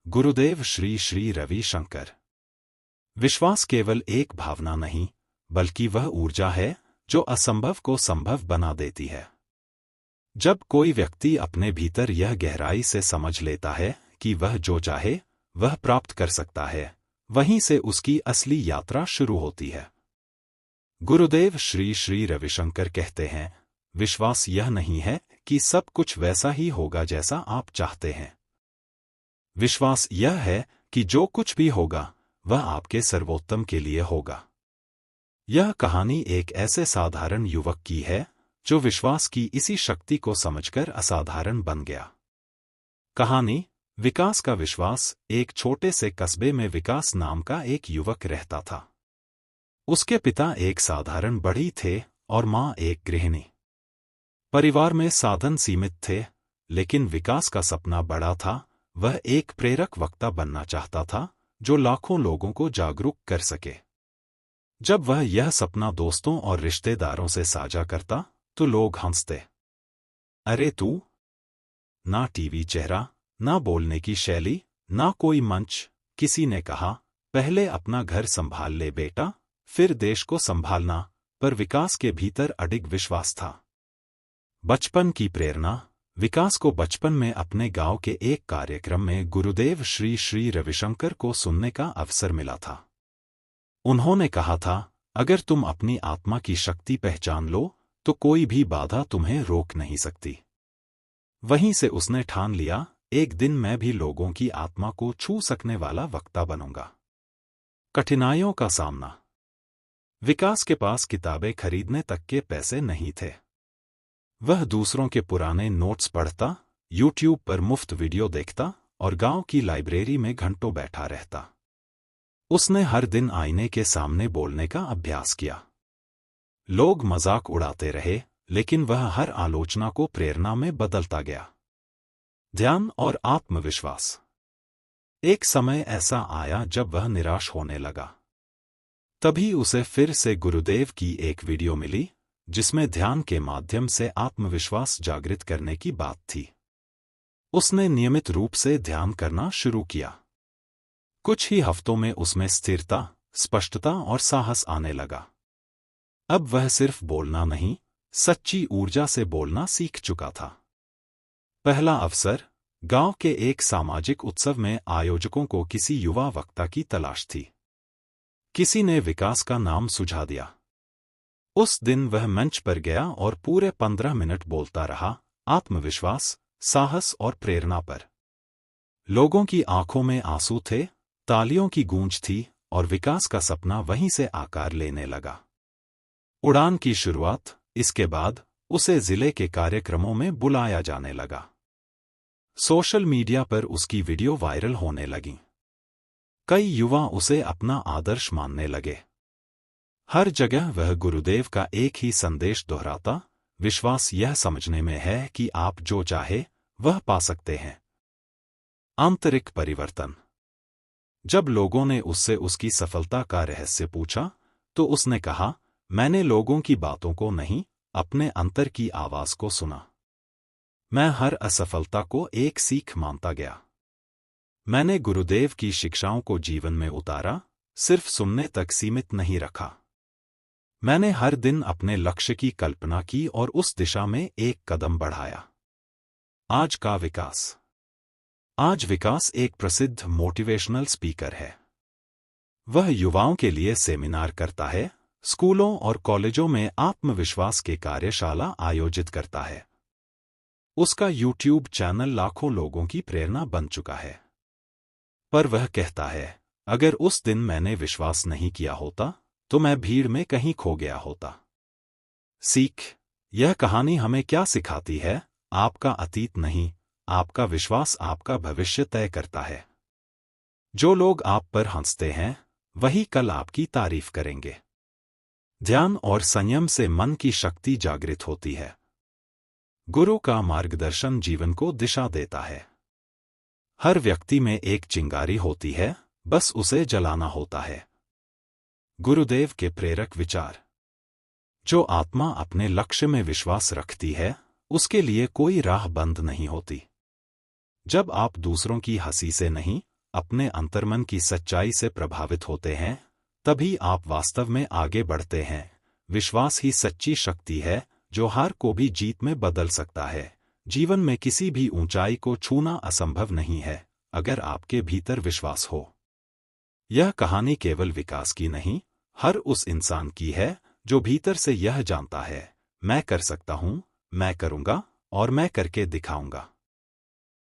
गुरुदेव श्री श्री रविशंकर। विश्वास केवल एक भावना नहीं, बल्कि वह ऊर्जा है जो असंभव को संभव बना देती है। जब कोई व्यक्ति अपने भीतर यह गहराई से समझ लेता है कि वह जो चाहे वह प्राप्त कर सकता है, वहीं से उसकी असली यात्रा शुरू होती है। गुरुदेव श्री श्री रविशंकर कहते हैं, विश्वास यह नहीं है कि सब कुछ वैसा ही होगा जैसा आप चाहते हैं। विश्वास यह है कि जो कुछ भी होगा वह आपके सर्वोत्तम के लिए होगा। यह कहानी एक ऐसे साधारण युवक की है जो विश्वास की इसी शक्ति को समझकर असाधारण बन गया। कहानी विकास का विश्वास। एक छोटे से कस्बे में विकास नाम का एक युवक रहता था। उसके पिता एक साधारण बढ़ई थे और मां एक गृहिणी। परिवार में साधन सीमित थे, लेकिन विकास का सपना बड़ा था। वह एक प्रेरक वक्ता बनना चाहता था जो लाखों लोगों को जागरूक कर सके। जब वह यह सपना दोस्तों और रिश्तेदारों से साझा करता तो लोग हंसते। अरे तू, ना टीवी चेहरा, ना बोलने की शैली, ना कोई मंच। किसी ने कहा, पहले अपना घर संभाल ले बेटा, फिर देश को संभालना। पर विकास के भीतर अडिग विश्वास था। बचपन की प्रेरणा। विकास को बचपन में अपने गांव के एक कार्यक्रम में गुरुदेव श्री श्री रविशंकर को सुनने का अवसर मिला था। उन्होंने कहा था, अगर तुम अपनी आत्मा की शक्ति पहचान लो तो कोई भी बाधा तुम्हें रोक नहीं सकती। वहीं से उसने ठान लिया, एक दिन मैं भी लोगों की आत्मा को छू सकने वाला वक्ता बनूंगा। कठिनाइयों का सामना। विकास के पास किताबें खरीदने तक के पैसे नहीं थे। वह दूसरों के पुराने नोट्स पढ़ता, यूट्यूब पर मुफ्त वीडियो देखता और गांव की लाइब्रेरी में घंटों बैठा रहता। उसने हर दिन आईने के सामने बोलने का अभ्यास किया। लोग मजाक उड़ाते रहे, लेकिन वह हर आलोचना को प्रेरणा में बदलता गया। ध्यान और आत्मविश्वास। एक समय ऐसा आया जब वह निराश होने लगा। तभी उसे फिर से गुरुदेव की एक वीडियो मिली जिसमें ध्यान के माध्यम से आत्मविश्वास जागृत करने की बात थी। उसने नियमित रूप से ध्यान करना शुरू किया। कुछ ही हफ्तों में उसमें स्थिरता, स्पष्टता और साहस आने लगा। अब वह सिर्फ बोलना नहीं, सच्ची ऊर्जा से बोलना सीख चुका था। पहला अवसर। गांव के एक सामाजिक उत्सव में आयोजकों को किसी युवा वक्ता की तलाश थी। किसी ने विकास का नाम सुझा दिया। उस दिन वह मंच पर गया और पूरे 15 मिनट बोलता रहा, आत्मविश्वास, साहस और प्रेरणा पर। लोगों की आंखों में आंसू थे, तालियों की गूंज थी और विकास का सपना वहीं से आकार लेने लगा। उड़ान की शुरुआत। इसके बाद उसे जिले के कार्यक्रमों में बुलाया जाने लगा। सोशल मीडिया पर उसकी वीडियो वायरल होने लगी। कई युवा उसे अपना आदर्श मानने लगे। हर जगह वह गुरुदेव का एक ही संदेश दोहराता, विश्वास यह समझने में है कि आप जो चाहे वह पा सकते हैं। आंतरिक परिवर्तन। जब लोगों ने उससे उसकी सफलता का रहस्य पूछा तो उसने कहा, मैंने लोगों की बातों को नहीं, अपने अंतर की आवाज को सुना। मैं हर असफलता को एक सीख मानता गया। मैंने गुरुदेव की शिक्षाओं को जीवन में उतारा, सिर्फ सुनने तक सीमित नहीं रखा। मैंने हर दिन अपने लक्ष्य की कल्पना की और उस दिशा में एक कदम बढ़ाया। आज का विकास। आज विकास एक प्रसिद्ध मोटिवेशनल स्पीकर है। वह युवाओं के लिए सेमिनार करता है, स्कूलों और कॉलेजों में आत्मविश्वास के कार्यशाला आयोजित करता है। उसका यूट्यूब चैनल लाखों लोगों की प्रेरणा बन चुका है। पर वह कहता है, अगर उस दिन मैंने विश्वास नहीं किया होता तो मैं भीड़ में कहीं खो गया होता। सीख। यह कहानी हमें क्या सिखाती है? आपका अतीत नहीं, आपका विश्वास आपका भविष्य तय करता है। जो लोग आप पर हंसते हैं वही कल आपकी तारीफ करेंगे। ध्यान और संयम से मन की शक्ति जागृत होती है। गुरु का मार्गदर्शन जीवन को दिशा देता है। हर व्यक्ति में एक चिंगारी होती है, बस उसे जलाना होता है। गुरुदेव के प्रेरक विचार। जो आत्मा अपने लक्ष्य में विश्वास रखती है, उसके लिए कोई राह बंद नहीं होती। जब आप दूसरों की हंसी से नहीं, अपने अंतर्मन की सच्चाई से प्रभावित होते हैं, तभी आप वास्तव में आगे बढ़ते हैं। विश्वास ही सच्ची शक्ति है जो हार को भी जीत में बदल सकता है। जीवन में किसी भी ऊंचाई को छूना असंभव नहीं है, अगर आपके भीतर विश्वास हो। यह कहानी केवल विकास की नहीं, हर उस इंसान की है जो भीतर से यह जानता है, मैं कर सकता हूं, मैं करूंगा और मैं करके दिखाऊंगा।